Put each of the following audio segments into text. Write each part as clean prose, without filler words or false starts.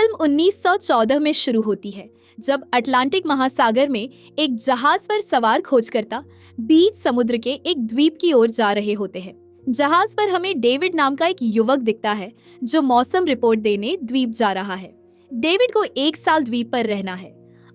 Film 1914 में शुरू होती है, जब अटलांटिक महासागर में एक जहाज पर सवार खोजकर्ता बीच समुद्र के एक द्वीप की ओर जा रहे होते हैं। जहाज पर हमें डेविड नाम का एक युवक दिखता है जो मौसम रिपोर्ट देने द्वीप जा रहा है। डेविड को 1 साल द्वीप पर रहना है।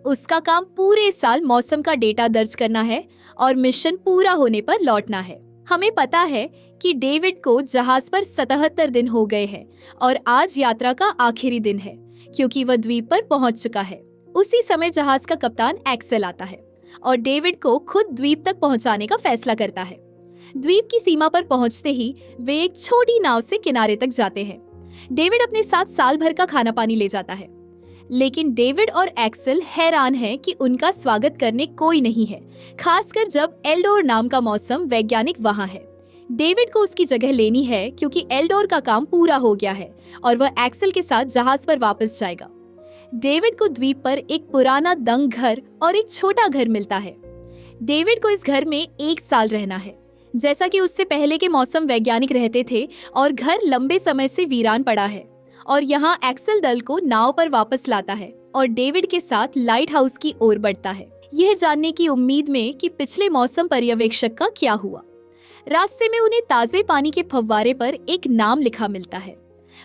उसका काम पूरे साल मौसम का डेटा दर्ज करना है और मिशन पूरा होने पर लौटना है। हमें पता है कि डेविड को जहाज पर 77 दिन हो गए हैं और आज यात्रा का आखिरी दिन है, क्योंकि वह द्वीप पर पहुंच चुका है। उसी समय जहाज का कप्तान एक्सेल आता है और डेविड को खुद द्वीप तक पहुंचाने का फैसला करता है। द्वीप की सीमा पर पहुंचते ही वे एक छोटी नाव से किनारे तक जाते हैं। डेविड अपने साथ साल भर का खाना पानी ले जाता है, लेकिन डेविड और एक्सेल हैरान हैं कि उनका स्वागत करने कोई नहीं है, खासकर जब एल्डोर नाम का मौसम वैज्ञानिक वहां है। डेविड को उसकी जगह लेनी है क्योंकि एल्डोर का काम पूरा हो गया है और वह एक्सेल के साथ जहाज पर वापस जाएगा। डेविड को द्वीप पर एक पुराना दंग घर और एक छोटा घर मिलता है। डेविड को इस घर में 1 साल रहना है, जैसा कि उससे पहले के मौसम वैज्ञानिक रहते थे, और घर लंबे समय से वीरान पड़ा है। और यहाँ एक्सेल दल को नाव पर वापस लाता है और डेविड के साथ लाइट हाउस की ओर बढ़ता है, यह जानने की उम्मीद में कि पिछले मौसम पर्यवेक्षक का क्या हुआ। रास्ते में उन्हें ताजे पानी के फव्वारे पर एक नाम लिखा मिलता है।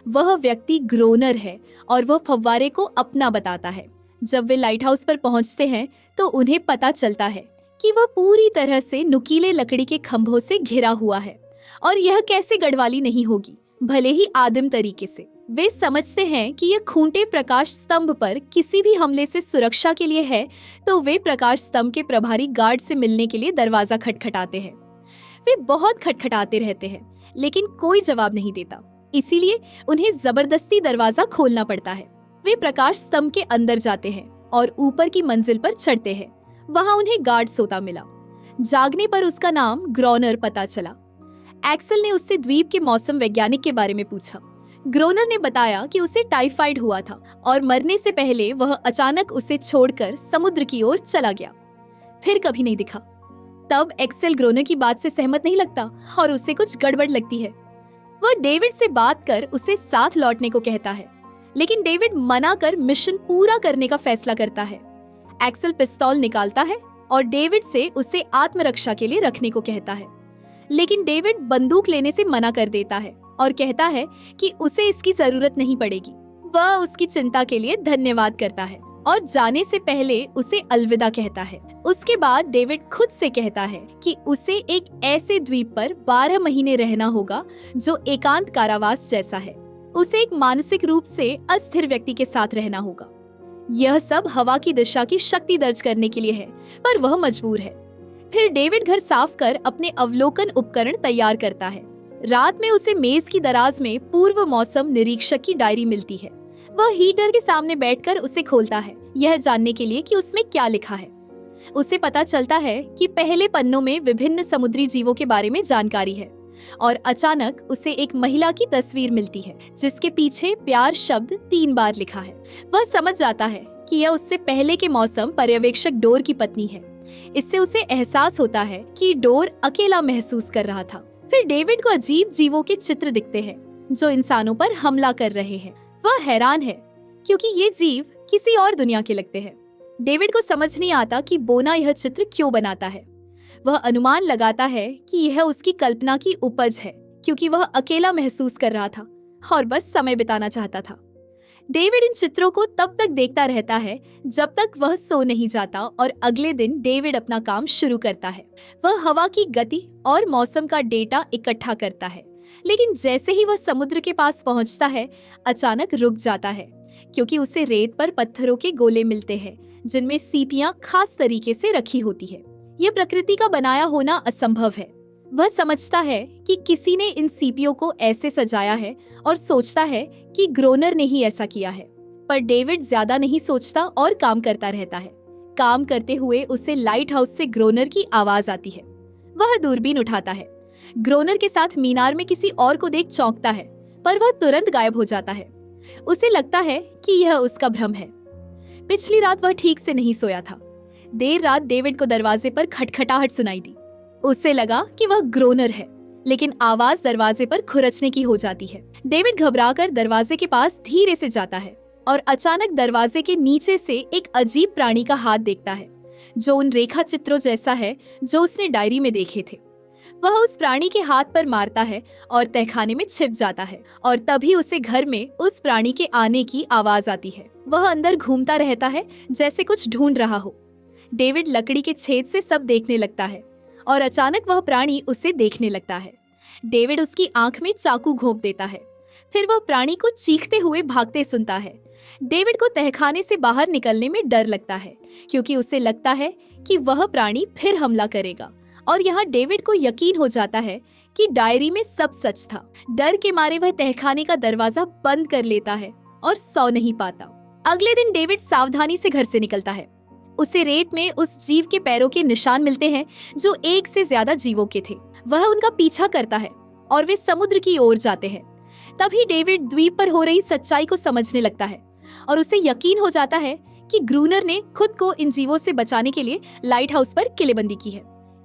वह व्यक्ति ग्रोनर है और वह फव्वारे को अपना बताता है। जब वे लाइट हाउस पर पहुंचते हैं तो उन्हें पता चलता है कि वह पूरी तरह से नुकीले लकड़ी के खंभों से घिरा हुआ है और यह कैसे गढ़वाली नहीं होगी, भले ही आदिम तरीके से। वे समझते हैं कि यह खूंटे प्रकाश स्तंभ पर किसी भी हमले से सुरक्षा के लिए है, तो वे प्रकाश स्तंभ के प्रभारी गार्ड से मिलने के लिए दरवाजा खटखटाते हैं। वे बहुत खटखटाते रहते हैं, लेकिन कोई जवाब नहीं देता, इसीलिए उन्हें जबरदस्ती दरवाजा खोलना पड़ता है। वे प्रकाश स्तंभ के अंदर जाते हैं और ऊपर की मंजिल पर चढ़ते हैं। वहां उन्हें गार्ड सोता मिला। जागने पर उसका नाम ग्रोनर पता चला। एक्सेल ने उससे द्वीप के मौसम वैज्ञानिक के बारे में पूछा। ग्रोनर ने बताया कि उसे टाइफाइड हुआ था और मरने से पहले वह अचानक उसे छोड़कर समुद्र की ओर चला गया, फिर कभी नहीं दिखा। तब एक्सेल ग्रोनर की बात से सहमत नहीं लगता और उसे कुछ गड़बड़ लगती है। वह डेविड से बात कर उसे साथ लौटने को कहता है, लेकिन डेविड मना कर मिशन पूरा करने का फैसला करता है। एक्सेल पिस्तौल निकालता है और डेविड से उसे आत्मरक्षा के लिए रखने को कहता है, लेकिन डेविड बंदूक लेने से मना कर देता है और कहता है कि उसे इसकी जरूरत नहीं पड़ेगी। वह उसकी चिंता के लिए धन्यवाद करता है और जाने से पहले उसे अलविदा कहता है। उसके बाद डेविड खुद से कहता है कि उसे एक ऐसे द्वीप पर 12 महीने रहना होगा जो एकांत कारावास जैसा है। उसे एक मानसिक रूप से अस्थिर व्यक्ति के साथ रहना होगा। यह सब हवा की दिशा की शक्ति दर्ज करने के लिए है, पर वह मजबूर है। फिर डेविड घर साफ कर अपने अवलोकन उपकरण तैयार करता है। रात में उसे मेज की दराज में पूर्व मौसम निरीक्षक की डायरी मिलती है। वह हीटर के सामने बैठकर उसे खोलता है, यह जानने के लिए कि उसमें क्या लिखा है। उसे पता चलता है कि पहले पन्नों में विभिन्न समुद्री जीवों के बारे में जानकारी है और अचानक उसे एक महिला की तस्वीर मिलती है जिसके पीछे प्यार शब्द 3 बार लिखा है। वह समझ जाता है कि यह उससे पहले के मौसम पर्यवेक्षक डोर की पत्नी है। इससे उसे एहसास होता है कि डोर अकेला महसूस कर रहा था। फिर डेविड को अजीब जीवों के चित्र दिखते हैं जो इंसानों पर हमला कर रहे हैं। वह हैरान है क्योंकि ये जीव किसी और दुनिया के लगते हैं। डेविड को समझ नहीं आता कि बोना यह चित्र क्यों बनाता है। वह अनुमान लगाता है कि यह उसकी कल्पना की उपज है, क्योंकि वह अकेला महसूस कर रहा था और बस समय बिताना चाहता था। डेविड इन चित्रों को तब तक देखता रहता है जब तक वह सो नहीं जाता और अगले दिन डेविड अपना काम शुरू करता है। वह हवा की गति और मौसम का डेटा इकट्ठा करता है, लेकिन जैसे ही वह समुद्र के पास पहुंचता है अचानक रुक जाता है, क्योंकि उसे रेत पर पत्थरों के गोले मिलते हैं जिनमें सीपियां खास तरीके से रखी होती है। यह प्रकृति का बनाया होना असंभव है। वह समझता है कि किसी ने इन सीपियों को ऐसे सजाया है और सोचता है कि ग्रोनर ने ही ऐसा किया है। पर डेविड ज्यादा नहीं सोचता और काम करता रहता है। काम करते हुए उसे लाइट हाउस से ग्रोनर की आवाज आती है। वह दूरबीन उठाता है। ग्रोनर के साथ मीनार में किसी और को देख चौंकता है, पर वह तुरंत गायब हो जाता है। उसे लगता है कि यह उसका भ्रम है। पिछली रात वह ठीक से नहीं सोया था। देर रात डेविड को दरवाजे पर खटखटाहट सुनाई दी। उसे लगा कि वह ग्रोनर है, लेकिन आवाज दरवाजे पर खुरचने की हो जाती है। डेविड घबराकर दरवाजे के पास धीरे से जाता है और अचानक दरवाजे के नीचे से एक अजीब प्राणी का हाथ देखता है जो उन रेखा चित्रों जैसा है जो उसने डायरी में देखे थे। वह उस प्राणी के हाथ पर मारता है और तहखाने में छिप जाता है और तभी उसे घर में उस प्राणी के आने की आवाज आती है। वह अंदर घूमता रहता है जैसे कुछ ढूंढ रहा हो। डेविड लकड़ी के छेद से सब देखने लगता है और अचानक वह प्राणी उसे देखने लगता है। डेविड उसकी आंख में चाकू घोंप देता है। फिर वह प्राणी को चीखते हुए भागते सुनता है। डेविड को तहखाने से बाहर निकलने में डर लगता है क्योंकि उसे लगता है कि वह प्राणी फिर हमला करेगा और यहाँ डेविड को यकीन हो जाता है कि डायरी में सब सच था। डर के मारे वह तहखाने का दरवाजा बंद कर लेता है और सो नहीं पाता। अगले दिन डेविड सावधानी से घर से निकलता है। उसे रेत में उस जीव के पैरों के निशान मिलते हैं जो एक से ज्यादा जीवों के थे। वह उनका पीछा करता है और वे समुद्र की ओर जाते हैं। तभी डेविड द्वीप पर हो रही सच्चाई को समझने लगता है और उसे यकीन हो जाता है कि ग्रूनर ने खुद को इन जीवों से बचाने के लिए लाइट हाउस पर किलेबंदी की है।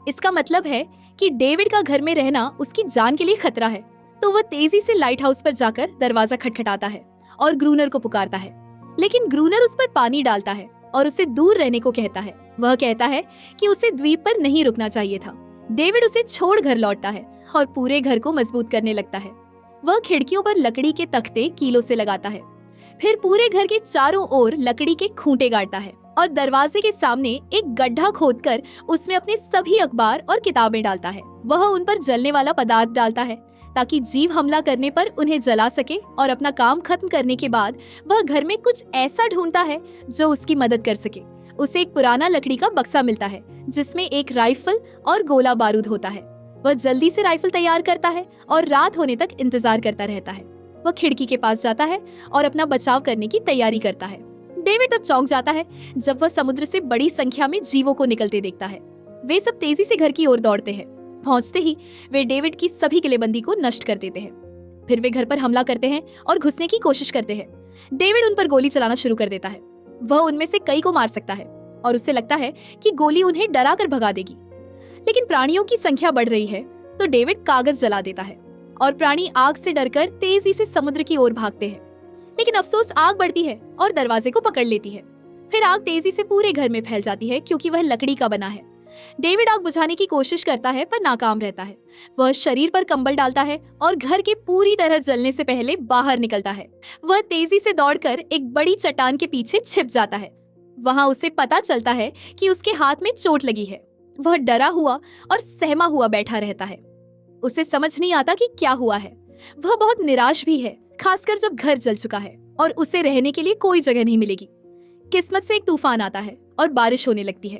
इसका मतलब है कि डेविड का घर में रहना उसकी जान के लिए खतरा है। तो वह तेजी से लाइट हाउस पर जाकर दरवाजा खटखटाता है और ग्रूनर को पुकारता है, लेकिन ग्रूनर उस पर पानी डालता है और उसे दूर रहने को कहता है। वह कहता है कि उसे द्वीप पर नहीं रुकना चाहिए था। डेविड उसे छोड़ घर लौटता है और पूरे घर को मजबूत करने लगता है। वह खिड़कियों पर लकड़ी के तख्ते कीलों से लगाता है, फिर पूरे घर के चारों ओर लकड़ी के खूंटे गाड़ता है और दरवाजे के सामने एक गड्ढा खोदकर उसमें अपने सभी अखबार और किताबें डालता है। वह उन पर जलने वाला पदार्थ डालता है ताकि जीव हमला करने पर उन्हें जला सके और अपना काम खत्म करने के बाद वह घर में कुछ ऐसा ढूंढता है जो उसकी मदद कर सके। उसे एक पुराना लकड़ी का बक्सा मिलता है जिसमें एक राइफल और गोला बारूद होता है। वह जल्दी से राइफल तैयार करता है और रात होने तक इंतजार करता रहता है। वह खिड़की के पास जाता है और अपना बचाव करने की तैयारी करता है। डेविड तब चौंक जाता है जब वह समुद्र से बड़ी संख्या में जीवों को निकलते देखता है। वे सब तेजी से घर की ओर दौड़ते हैं। पहुंचते ही वे डेविड की सभी किलेबंदी को नष्ट कर देते हैं। फिर वे घर पर हमला करते हैं और घुसने की कोशिश करते हैं। डेविड उन पर गोली चलाना शुरू कर देता है। वह उनमें से कई को मार सकता है और उसे लगता है कि गोली उन्हें डरा कर भगा देगी, लेकिन प्राणियों की संख्या बढ़ रही है तो डेविड कागज जला देता है और प्राणी आग से डरकर तेजी से समुद्र की ओर भागते हैं। लेकिन अफसोस आग बढ़ती है और दरवाजे को पकड़ लेती है। फिर आग तेजी से पूरे घर में फैल जाती है क्योंकि वह लकड़ी का बना है। डेविड आग बुझाने की कोशिश करता है पर नाकाम रहता है। वह शरीर पर कंबल डालता है और घर के पूरी तरह जलने से पहले बाहर निकलता है। वह तेजी से दौड़कर एक बड़ी चट्टान के पीछे छिप जाता है। वहां उसे पता चलता है कि उसके हाथ में चोट लगी है। वह डरा हुआ और सहमा हुआ बैठा रहता है। उसे समझ नहीं आता कि क्या हुआ है। वह बहुत निराश भी है, खासकर जब घर जल चुका है और उसे रहने के लिए कोई जगह नहीं मिलेगी। किस्मत से एक तूफान आता है और बारिश होने लगती है।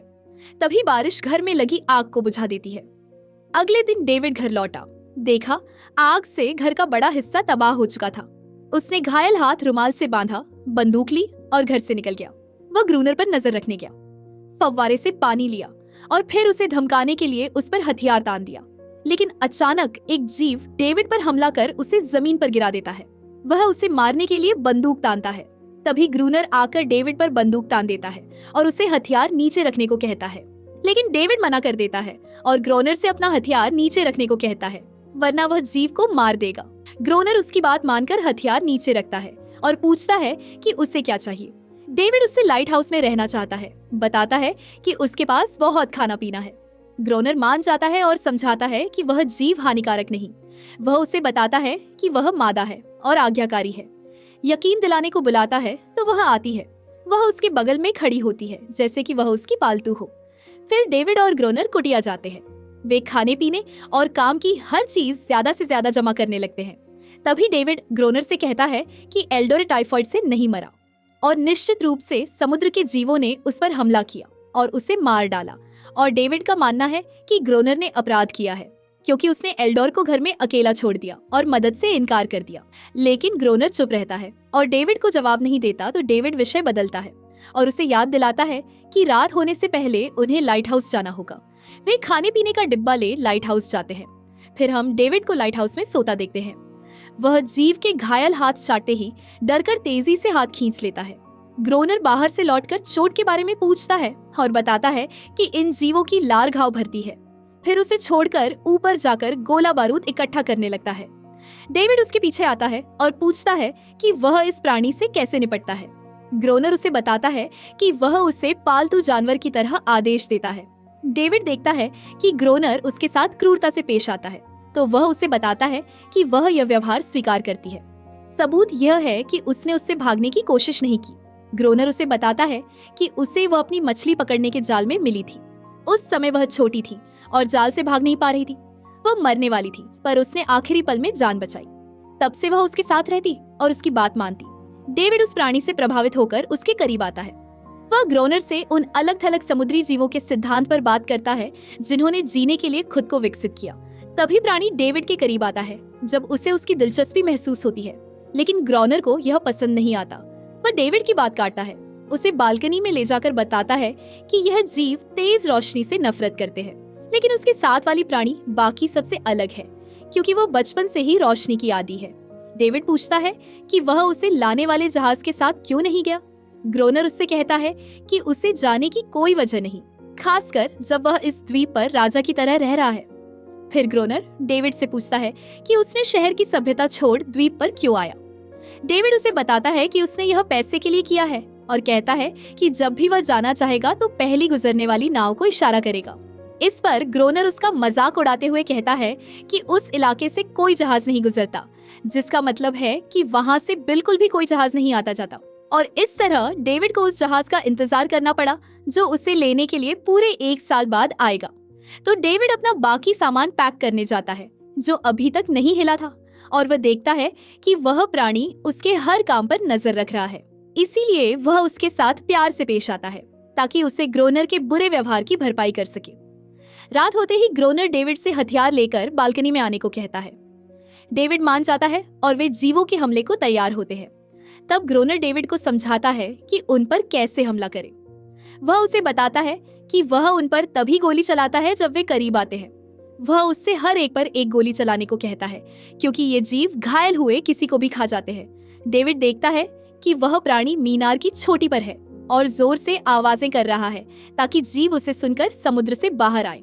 तभी बारिश घर में लगी आग को बुझा देती है। अगले दिन डेविड घर लौटा। देखा आग से घर का बड़ा हिस्सा तबाह हो चुका था। उसने घायल हाथ रुमाल से बांधा, बंदूक ली और घर से निकल गया। वह ग्रूनर पर नजर रखने गया, फव्वारे से पानी लिया और फिर उसे धमकाने के लिए उस पर हथियार तान दिया। लेकिन अचानक एक जीव डेविड पर हमला कर उसे जमीन पर गिरा देता है। वह उसे मारने के लिए बंदूक तानता है। तभी ग्रूनर आकर डेविड पर बंदूक तान देता है और उसे हथियार नीचे रखने को कहता है, लेकिन डेविड मना कर देता है और ग्रोनर से अपना हथियार नीचे रखने को कहता है, वरना वह जीव को मार देगा। ग्रोनर उसकी बात मानकर हथियार नीचे रखता है और पूछता है कि उसे क्या चाहिए। डेविड उससे लाइट हाउस में रहना चाहता है, बताता है कि उसके पास बहुत खाना पीना है। ग्रोनर मान जाता है और समझाता है कि वह जीव हानिकारक नहीं। वह उसे बताता है कि वह मादा है और आज्ञाकारी है। यकीन दिलाने को बुलाता है तो वह आती है। वह उसके बगल में खड़ी होती है जैसे कि वह उसकी पालतू हो। फिर डेविड और ग्रोनर कुटिया जाते हैं। वे खाने पीने और काम की हर चीज ज्यादा से ज्यादा जमा करने लगते हैं। तभी डेविड ग्रोनर से कहता है कि एल्डोर टाइफॉइड से नहीं मरा और निश्चित रूप से समुद्र के जीवों ने उस पर हमला किया और उसे मार डाला। और डेविड का मानना है कि ग्रोनर ने अपराध किया है क्योंकि उसने एल्डोर को घर में अकेला छोड़ दिया और मदद से इनकार कर दिया। लेकिन ग्रोनर चुप रहता है और डेविड को जवाब नहीं देता तो डेविड विषय बदलता है और उसे याद दिलाता है कि रात होने से पहले उन्हें लाइट हाउस जाना होगा। वे खाने पीने का डिब्बा ले लाइट हाउस जाते हैं। फिर हम डेविड को लाइट हाउस में सोता देखते हैं। वह जीव के घायल हाथ चाटते ही डरकर तेजी से हाथ खींच लेता है। ग्रोनर बाहर से लौटकर चोट के बारे में पूछता है और बताता है कि इन जीवों की लार घाव भरती है। फिर उसे छोड़कर ऊपर जाकर गोला बारूद इकट्ठा करने लगता है। डेविड उसके पीछे आता है और पूछता है कि वह इस प्राणी से कैसे निपटता है। ग्रोनर उसे बताता है कि वह उसे पालतू जानवर की तरह आदेश देता है। डेविड देखता है कि ग्रोनर उसके साथ क्रूरता से पेश आता है, तो वह उसे बताता है कि वह यह व्यवहार स्वीकार करती है। सबूत यह है कि उसने उससे भागने की कोशिश नहीं की। ग्रोनर उसे बताता है कि उसे वह अपनी मछली पकड़ने के जाल में मिली थी। उस समय वह छोटी थी और जाल से भाग नहीं पा रही थी। वह मरने वाली थी, पर उसने आखिरी पल में जान बचाई। तब से वह उसके साथ रहती और उसकी बात मानती। डेविड उस प्राणी से प्रभावित होकर उसके करीब आता है। वह ग्रोनर से उन अलग थलग समुद्री जीवों के सिद्धांत पर बात करता है जिन्होंने जीने के लिए खुद को विकसित किया। तभी प्राणी डेविड के करीब आता है जब उसे उसकी दिलचस्पी महसूस होती है, लेकिन ग्रोनर को यह पसंद नहीं आता। वह डेविड की बात काटता है, उसे बालकनी में ले जाकर बताता है कि यह जीव तेज रोशनी से नफरत करते हैं, लेकिन उसके साथ वाली प्राणी बाकी सबसे अलग है क्योंकि वह बचपन से ही रोशनी की आदी है। डेविड पूछता है कि वह उसे लाने वाले जहाज के साथ क्यों नहीं गया। ग्रोनर उससे कहता है कि उसे जाने की कोई वजह नहीं, खासकर जब वह इस द्वीप पर राजा की तरह रह रहा है। फिर ग्रोनर डेविड से पूछता है कि उसने शहर की सभ्यता छोड़ द्वीप पर क्यों आया। डेविड उसे बताता है कि उसने यह पैसे के लिए किया है और कहता है कि जब भी वह जाना चाहेगा तो पहली गुजरने वाली नाव को इशारा करेगा। इस पर ग्रोनर उसका मजाक उड़ाते हुए कहता है कि उस इलाके से कोई जहाज नहीं गुजरता, जिसका मतलब है कि वहां से बिल्कुल भी कोई जहाज नहीं आता जाता। और इस तरह डेविड को उस जहाज का इंतजार करना पड़ा जो उसे लेने के लिए पूरे 1 साल बाद आएगा। तो डेविड अपना बाकी सामान पैक करने जाता है जो अभी तक नहीं हिला था, और वह देखता है कि वह प्राणी उसके हर काम पर नजर रख रहा है। इसीलिए वह उसके साथ प्यार से पेश आता है ताकि उसे ग्रोनर के बुरे व्यवहार की भरपाई कर सके। रात होते ही ग्रोनर डेविड से हथियार लेकर बालकनी में आने को कहता है। डेविड मान जाता है और वे जीवों के हमले को तैयार होते हैं। तब ग्रोनर डेविड को समझाता है कि उन पर कैसे हमला करे। वह उसे बताता है कि वह उन पर तभी गोली चलाता है जब वे करीब आते हैं। वह उससे हर एक पर एक गोली चलाने को कहता है क्योंकि ये जीव घायल हुए किसी को भी खा जाते हैं। डेविड देखता है कि वह प्राणी मीनार की चोटी पर है और जोर से आवाजें कर रहा है ताकि जीव उसे सुनकर समुद्र से बाहर आए।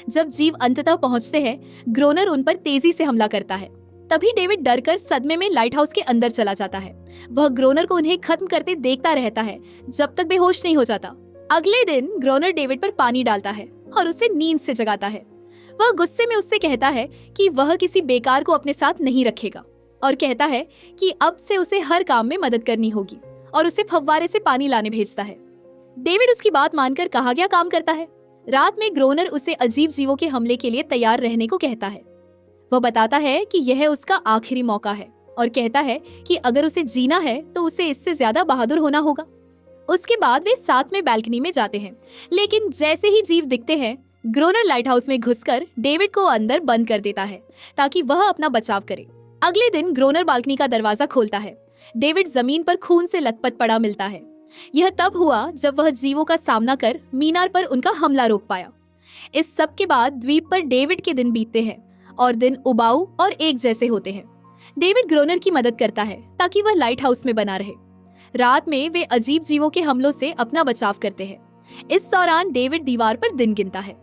जब जीव अंततः पहुंचते हैं, ग्रोनर उन पर तेजी से हमला करता है। तभी डेविड डरकर सदमे में लाइट हाउस के अंदर चला जाता है। वह ग्रोनर को उन्हें खत्म करते देखता रहता है जब तक बेहोश नहीं हो जाता। अगले दिन ग्रोनर डेविड पर पानी डालता है और उसे नींद से जगाता है। वह गुस्से में उससे कहता है कि वह किसी बेकार को अपने साथ नहीं रखेगा और कहता है कि अब से उसे हर काम में मदद करनी होगी, और उसे फव्वारे से पानी लाने भेजता है। डेविड उसकी बात मानकर कहा गया काम करता है। रात में ग्रोनर उसे अजीब जीवों के हमले के लिए तैयार रहने को कहता है। वह बताता है कि यह उसका आखिरी मौका है और कहता है कि अगर उसे जीना है तो उसे इससे ज्यादा बहादुर होना होगा। उसके बाद वे साथ में बालकनी में जाते हैं, लेकिन जैसे ही जीव दिखते हैं, ग्रोनर लाइट हाउस में घुसकर डेविड को अंदर बंद कर देता है ताकि वह अपना बचाव करे। अगले दिन ग्रोनर बालकनी का दरवाजा खोलता है। डेविड जमीन पर खून से लथपथ पड़ा मिलता है। यह तब हुआ जब वह जीवों का सामना कर मीनार पर उनका हमला रोक पाया। इस सब के बाद द्वीप पर डेविड के दिन बीतते हैं और दिन उबाऊ और एक जैसे होते हैं। डेविड ग्रोनर की मदद करता है ताकि वह लाइट हाउस में बना रहे। रात में वे अजीब जीवों के हमलों से अपना बचाव करते हैं। इस दौरान डेविड दीवार पर दिन गिनता है।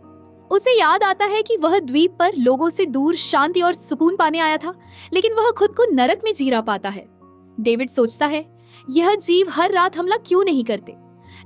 उसे याद आता है कि वह द्वीप पर लोगों से दूर शांति और सुकून पाने आया था, लेकिन वह खुद को नरक में जी रहा पाता है। डेविड सोचता है, यह जीव हर रात हमला क्यों नहीं करते।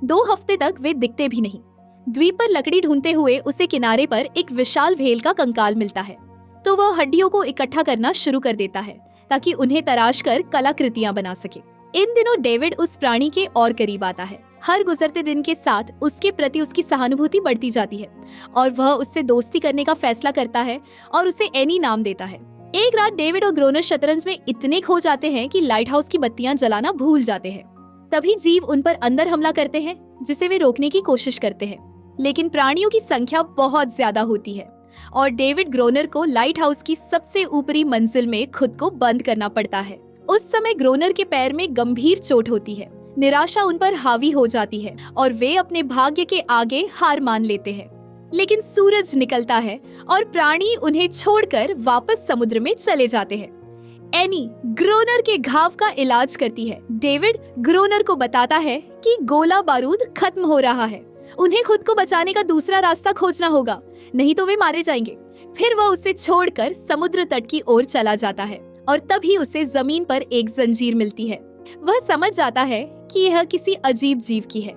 2 हफ्ते तक वे दिखते भी नहीं। द्वीप पर लकड़ी ढूंढते हुए उसे किनारे पर एक विशाल व्हेल का कंकाल मिलता है, तो वह हड्डियों को इकट्ठा करना शुरू कर देता है ताकि उन्हें तराश कर कलाकृतियां बना सके। इन दिनों डेविड उस प्राणी के और करीब आता है। हर गुजरते दिन के साथ उसके प्रति उसकी सहानुभूति बढ़ती जाती है और वह उससे दोस्ती करने का फैसला करता है और उसे एनी नाम देता है। एक रात डेविड और ग्रोनर शतरंज में इतने खो जाते हैं कि लाइट हाउस की बत्तियां जलाना भूल जाते हैं। तभी जीव उन पर अंदर हमला करते हैं, जिसे वे रोकने की कोशिश करते हैं, लेकिन प्राणियों की संख्या बहुत ज्यादा होती है और डेविड ग्रोनर को लाइट हाउस की सबसे ऊपरी मंजिल में खुद को बंद करना पड़ता है। उस समय ग्रोनर के पैर में गंभीर चोट होती है। निराशा उन पर हावी हो जाती है और वे अपने भाग्य के आगे हार मान लेते हैं। लेकिन सूरज निकलता है और प्राणी उन्हें छोड़कर वापस समुद्र में चले जाते हैं। एनी ग्रोनर के घाव का इलाज करती है। डेविड ग्रोनर को बताता है कि गोला बारूद खत्म हो रहा है, उन्हें खुद को बचाने का दूसरा रास्ता खोजना होगा, नहीं तो वे मारे जाएंगे। फिर वह उसे छोड़कर समुद्र तट की ओर चला जाता है और तभी उसे जमीन पर एक जंजीर मिलती है। वह समझ जाता है कि यह किसी अजीब जीव की है।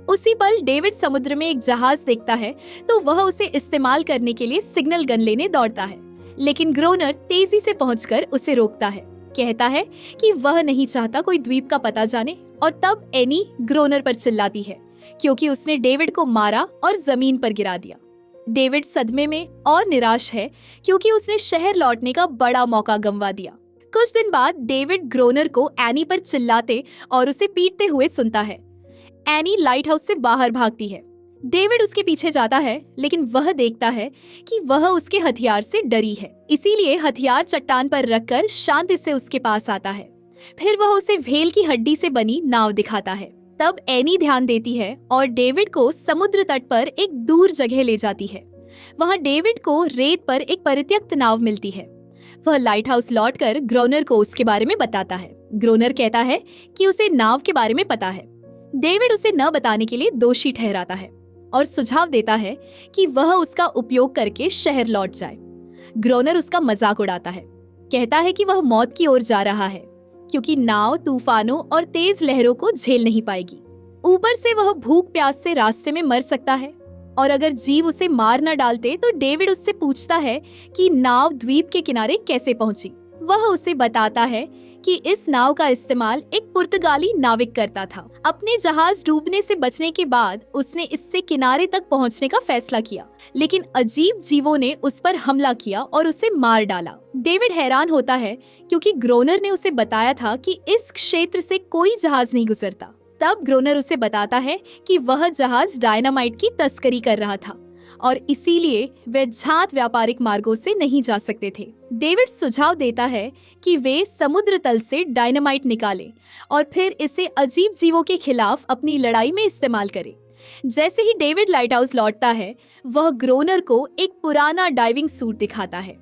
उसी पल डेविड समुद्र में एक जहाज देखता है तो वह उसे इस्तेमाल करने के लिए सिग्नल गन लेने दौड़ता है, लेकिन ग्रोनर तेजी से पहुंचकर उसे रोकता है। कहता है कि वह नहीं चाहता कोई द्वीप का पता जाने, और तब एनी ग्रोनर पर चिल्लाती है क्योंकि उसने डेविड को मारा और जमीन पर गिरा दिया। डेविड सदमे में और निराश है क्योंकि उसने शहर लौटने का बड़ा मौका गंवा दिया। कुछ दिन बाद डेविड ग्रोनर को एनी पर चिल्लाते और उसे पीटते हुए सुनता है। एनी लाइट हाउस से बाहर भागती है। डेविड उसके पीछे जाता है, लेकिन वह देखता है कि वह उसके हथियार से डरी है, इसीलिए हथियार चट्टान पर रखकर शांति से उसके पास आता है। फिर वह उसे व्हेल की हड्डी से बनी नाव दिखाता है। तब एनी ध्यान देती है और डेविड को समुद्र तट पर एक दूर जगह ले जाती है। वहाँ डेविड को रेत पर एक परित्यक्त नाव मिलती है। वह लाइट हाउस लौटकर ग्रोनर को उसके बारे में बताता है। ग्रोनर कहता है कि उसे नाव के बारे में पता है। डेविड उसे न बताने के लिए दोषी ठहराता है और सुझाव देता है कि वह उसका उपयोग करके शहर लौट जाए। ग्रोनर उसका मजाक उड़ाता है, कहता है कि वह मौत की ओर जा रहा है क्योंकि नाव तूफानों और तेज लहरों को झेल नहीं पाएगी। ऊपर से वह भूख प्यास से रास्ते में मर सकता है, और अगर जीव उसे मार न डालते तो डेविड उससे पूछता है कि नाव द्वीप के किनारे कैसे पहुंची। वह उसे बताता है कि इस नाव का इस्तेमाल एक पुर्तगाली नाविक करता था। अपने जहाज डूबने से बचने के बाद उसने इससे किनारे तक पहुंचने का फैसला किया, लेकिन अजीब जीवों ने उस पर हमला किया और उसे मार डाला। डेविड हैरान होता है क्योंकि ग्रोनर ने उसे बताया था कि इस क्षेत्र से कोई जहाज नहीं गुजरता। तब ग्रोनर उसे बताता है कि वह जहाज डायनामाइट की तस्करी कर रहा था और इसीलिए वे झांत व्यापारिक मार्गों से नहीं जा सकते थे। डेविड सुझाव देता है कि वे समुद्र तल से डायनामाइट निकालें और फिर इसे अजीब जीवों के खिलाफ अपनी लड़ाई में इस्तेमाल करें। जैसे ही डेविड लाइट हाउस लौटता है, वह ग्रोनर को एक पुराना डाइविंग सूट दिखाता है।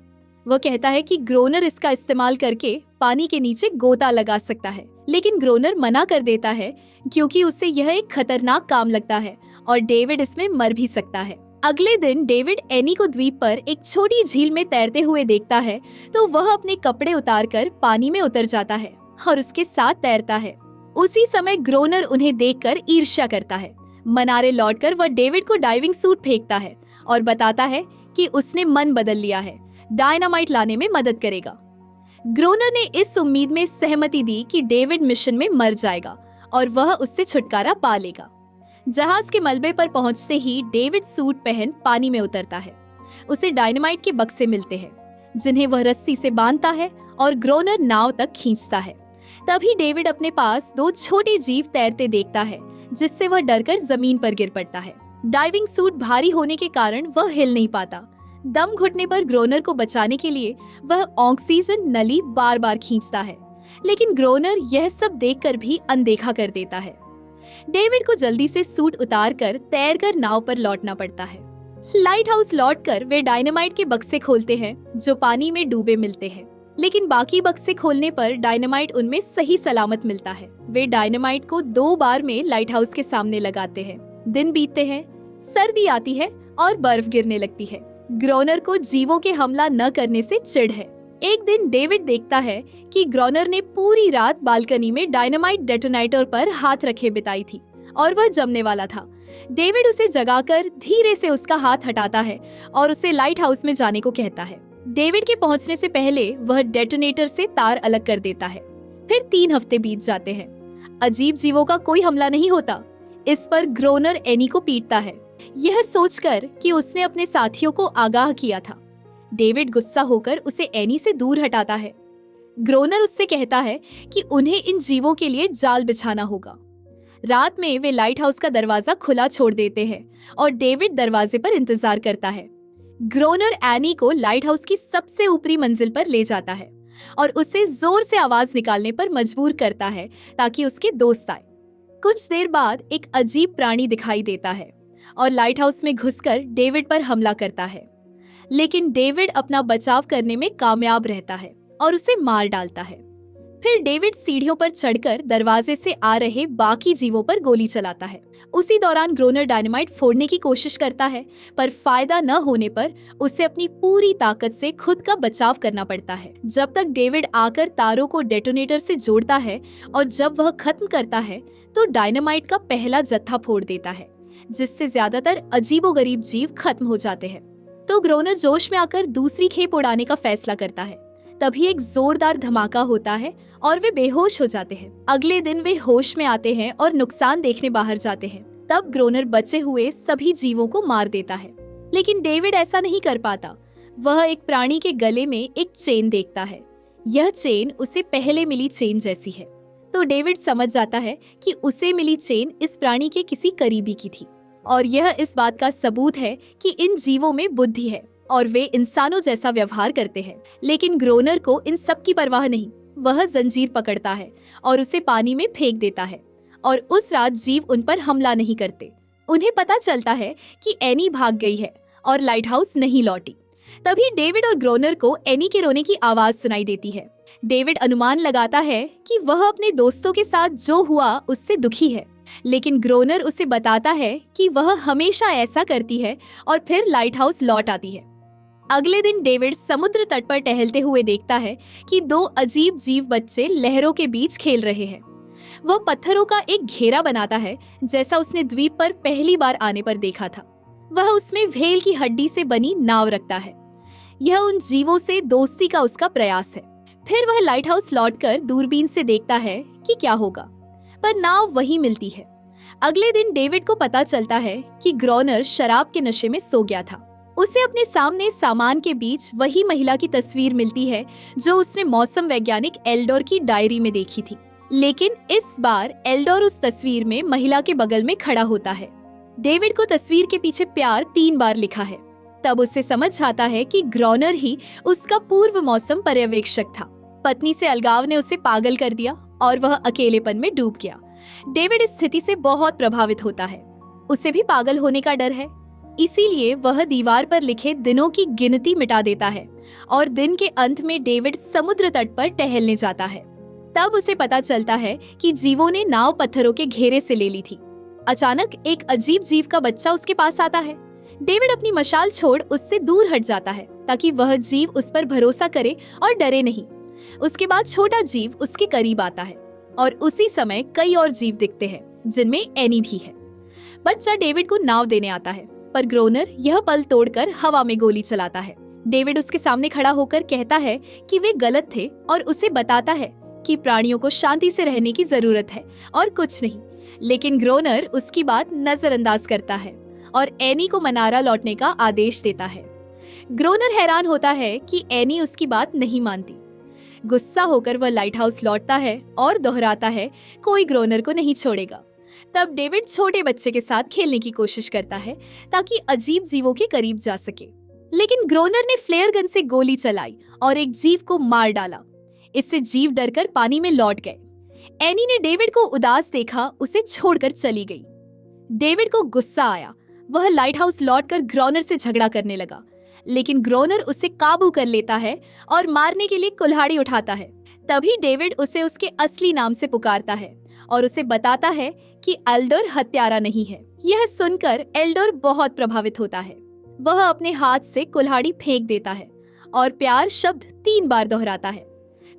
वह कहता है कि ग्रोनर इसका इस्तेमाल करके पानी के नीचे गोता लगा सकता है, लेकिन ग्रोनर मना कर देता है क्योंकि उसे यह एक खतरनाक काम लगता है और डेविड इसमें मर भी सकता है। अगले दिन डेविड एनी को द्वीप पर एक छोटी झील में तैरते हुए देखता है तो वह अपने कपड़े उतारकर पानी में उतर जाता है और उसके साथ तैरता है। उसी समय ग्रोनर उन्हें देखकर ईर्ष्या करता है। मनारे लौटकर वह डेविड को डाइविंग सूट फेंकता है और बताता है कि उसने मन बदल लिया है, डायनामाइट लाने में मदद करेगा। ग्रोनर ने इस उम्मीद में सहमति दी कि डेविड मिशन में मर जाएगा और वह उससे छुटकारा पा लेगा। जहाज के मलबे पर पहुंचते ही डेविड सूट पहन पानी में उतरता है। उसे डायनामाइट के बक्से मिलते हैं जिन्हें वह रस्सी से बांधता है और ग्रोनर नाव तक खींचता है। तभी डेविड अपने पास दो छोटे जीव तैरते देखता है, जिससे वह डरकर जमीन पर गिर पड़ता है। डाइविंग सूट भारी होने के कारण वह हिल नहीं पाता। दम घुटने पर ग्रोनर को बचाने के लिए वह ऑक्सीजन नली बार बार खींचता है, लेकिन ग्रोनर यह सब देखकर भी अनदेखा कर देता है। डेविड को जल्दी से सूट उतारकर तैरकर नाव पर लौटना पड़ता है। लाइट हाउस लौटकर वे डायनामाइट के बक्से खोलते हैं जो पानी में डूबे मिलते हैं, लेकिन बाकी बक्से खोलने पर डायनामाइट उनमें सही सलामत मिलता है। वे डायनामाइट को 2 बार में लाइट हाउस के सामने लगाते हैं। दिन बीतते हैं, सर्दी आती है और बर्फ गिरने लगती है। ग्रोनर को जीवों के हमला न करने से चिढ़ है। एक दिन डेविड देखता है कि ग्रोनर ने पूरी रात बालकनी में डायनामाइट डेटोनेटर पर हाथ रखे बिताई थी और वह जमने वाला था। डेविड उसे जगाकर धीरे से उसका हाथ हटाता है और उसे लाइट हाउस में जाने को कहता है। डेविड के पहुंचने से पहले वह डेटोनेटर से तार अलग कर देता है। फिर 3 हफ्ते बीत जाते हैं। अजीब जीवों का कोई हमला नहीं होता। इस पर ग्रोनर एनी को पीटता है, यह सोचकर कि उसने अपने साथियों को आगाह किया था। डेविड गुस्सा होकर उसे एनी से दूर हटाता है। ग्रोनर उससे कहता है कि उन्हें इन जीवों के लिए जाल बिछाना होगा। रात में वे लाइट हाउस का दरवाजा खुला छोड़ देते हैं और डेविड दरवाजे पर इंतजार करता है। ग्रोनर एनी को लाइट हाउस की सबसे ऊपरी मंजिल पर ले जाता है और उसे जोर से आवाज निकालने पर मजबूर करता है ताकि उसके दोस्त आए। कुछ देर बाद एक अजीब प्राणी दिखाई देता है और लाइट हाउस में घुसकर डेविड पर हमला करता है, लेकिन डेविड अपना बचाव करने में कामयाब रहता है और उसे मार डालता है। फिर डेविड सीढ़ियों पर चढ़कर दरवाजे से आ रहे बाकी जीवों पर गोली चलाता है। उसी दौरान ग्रोनर डायनामाइट फोड़ने की कोशिश करता है, पर फायदा न होने पर उसे अपनी पूरी ताकत से खुद का बचाव करना पड़ता है। जब तक डेविड आकर तारों को डेटोनेटर से जोड़ता है और जब वह खत्म करता है तो डायनामाइट का पहला जत्था फोड़ देता है, जिससे ज्यादातर अजीबोगरीब जीव खत्म हो जाते हैं। तो ग्रोनर जोश में आकर दूसरी खेप उड़ाने का फैसला करता है। तभी एक जोरदार धमाका होता है और वे बेहोश हो जाते हैं। अगले दिन वे होश में आते हैं और नुकसान देखने बाहर जाते हैं। तब ग्रोनर बचे हुए सभी जीवों को मार देता है, लेकिन डेविड ऐसा नहीं कर पाता। वह एक प्राणी के गले में एक चेन देखता है। यह चेन उसे पहले मिली चेन जैसी है। तो डेविड समझ जाता है कि उसे मिली चेन इस प्राणी के किसी करीबी की थी, और यह इस बात का सबूत है कि इन जीवों में बुद्धि है और वे इंसानों जैसा व्यवहार करते हैं। लेकिन ग्रोनर को इन सब की परवाह नहीं। वह जंजीर पकड़ता है और उसे पानी में फेंक देता है, और उस रात जीव उन पर हमला नहीं करते। उन्हें पता चलता है कि एनी भाग गई है और लाइट हाउस नहीं लौटी। तभी डेविड और ग्रोनर को एनी के रोने की आवाज सुनाई देती है। डेविड अनुमान लगाता है कि वह अपने दोस्तों के साथ जो हुआ उससे दुखी है, लेकिन ग्रोनर उसे बताता है कि वह हमेशा ऐसा करती है और फिर लाइट हाउस लौट आती है। अगले दिन डेविड समुद्र तट पर टहलते हुए देखता है कि दो अजीब जीव बच्चे लहरों के बीच खेल रहे हैं। वह पत्थरों का एक घेरा बनाता है, जैसा उसने द्वीप पर पहली बार आने पर देखा था। वह उसमें व्हेल की हड्डी से बनी नाव रखता है। यह उन जीवों से दोस्ती का उसका प्रयास है। फिर वह लाइट हाउस लौटकर दूरबीन से देखता है कि क्या होगा, पर नाव वही मिलती है। अगले दिन डेविड को पता चलता है कि ग्रोनर शराब के नशे में सो गया था। उसे अपने सामने सामान के बीच वही महिला की तस्वीर मिलती है जो उसने मौसम वैज्ञानिक एल्डोर की डायरी में देखी थी। लेकिन इस बार एल्डोर उस तस्वीर में महिला के बगल में खड़ा होता है। डेविड को तस्वीर के पीछे प्यार 3 बार लिखा है। तब उसे समझ आता है कि ग्रोनर ही उसका पूर्व मौसम पर्यवेक्षक था। पत्नी से अलगाव ने उसे पागल कर दिया और वह अकेलेपन में डूब गया। डेविड इस स्थिति से बहुत प्रभावित होता है। उसे भी पागल होने का डर है, इसीलिए वह दीवार पर लिखे दिनों की गिनती मिटा देता है और दिन के अंत में डेविड समुद्र तट पर टहलने जाता है। तब उसे पता चलता है कि जीवों ने नाव पत्थरों के घेरे से ले ली थी। अचानक एक अजीब जीव का बच्चा उसके पास आता है। डेविड अपनी मशाल छोड़ उससे दूर हट जाता है ताकि वह जीव उस पर भरोसा करे और डरे नहीं। उसके बाद छोटा जीव उसके करीब आता है और उसी समय कई और जीव दिखते हैं, जिनमें एनी भी है। बच्चा डेविड को नाव देने आता है, पर ग्रोनर यह पल तोड़कर हवा में गोली चलाता है। डेविड उसके सामने खड़ा होकर कहता है कि वे गलत थे और उसे बताता है कि प्राणियों को शांति से रहने की जरूरत है और कुछ नहीं। लेकिन ग्रोनर उसकी बात नजरअंदाज करता है और एनी को मनारा लौटने का आदेश देता है। ग्रोनर हैरान होता है कि एनी उसकी बात नहीं मानती। गुस्सा होकर वह लाइट हाउस लौटता है और दोहराता है, कोई ग्रोनर को नहीं छोड़ेगा। तब डेविड छोटे बच्चे के साथ खेलने की कोशिश करता है ताकि अजीब जीवों के करीब जा सके, लेकिन ग्रोनर ने फ्लेयर गन से गोली चलाई और एक जीव को मार डाला। इससे जीव डरकर पानी में लौट गए। एनी ने डेविड को उदास देखा, उसे छोड़कर चली गई। डेविड को गुस्सा आया। वह लाइट हाउस लौटकर ग्रोनर से झगड़ा करने लगा, लेकिन ग्रोनर उसे काबू कर लेता है और मारने के लिए कुल्हाड़ी उठाता है। तभी डेविड उसे उसके असली नाम से पुकारता है और उसे बताता है कि एल्डोर हत्यारा नहीं है। यह सुनकर एल्डोर बहुत प्रभावित होता है। वह अपने हाथ से कुल्हाड़ी फेंक देता है और प्यार शब्द 3 बार दोहराता है।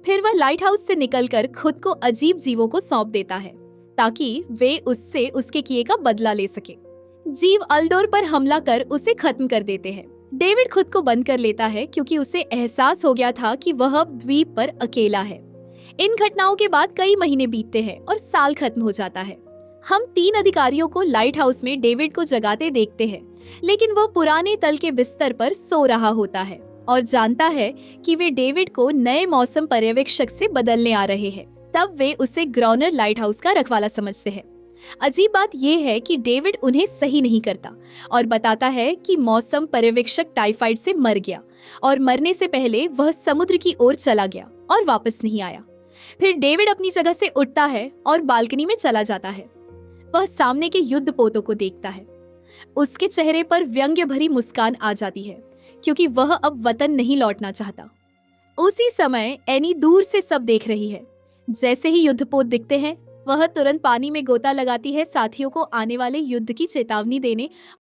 फिर वह लाइट हाउस से निकलकर खुद को अजीब जीवों को सौंप देता है ताकि वे उससे उसके किए का बदला ले सके। जीव एल्डोर पर हमला कर उसे खत्म कर देते हैं। डेविड खुद को बंद कर लेता है क्योंकि उसे एहसास हो गया था कि वह अब द्वीप पर अकेला है। इन घटनाओं के बाद कई महीने बीतते हैं और साल खत्म हो जाता है। हम 3 अधिकारियों को लाइट हाउस में डेविड को जगाते देखते हैं, लेकिन वह पुराने तल के बिस्तर पर सो रहा होता है और जानता है कि वे डेविड को नए मौसम पर्यवेक्षक से बदलने आ रहे हैं। तब वे उसे ग्रोनर लाइट हाउस का रखवाला समझते हैं। अजीब बात यह है कि डेविड उन्हें सही नहीं करता और बताता है कि मौसम पर्यवेक्षक टाइफाइड से मर गया और मरने से पहले वह समुद्र की ओर चला गया और वापस नहीं आया। फिर डेविड अपनी जगह से उठता है और बालकनी में चला जाता है। वह सामने के युद्ध पोतों को देखता है। उसके चेहरे पर व्यंग्य भरी मुस्कान आ जाती है क्योंकि वह अब वतन नहीं लौटना चाहता। उसी समय एनी दूर से सब देख रही है। जैसे ही युद्धपोत दिखते हैं, वह तुरंत पानी में गोता लगाती है, साथियों को आने वाले युद्ध की चेतावनी देने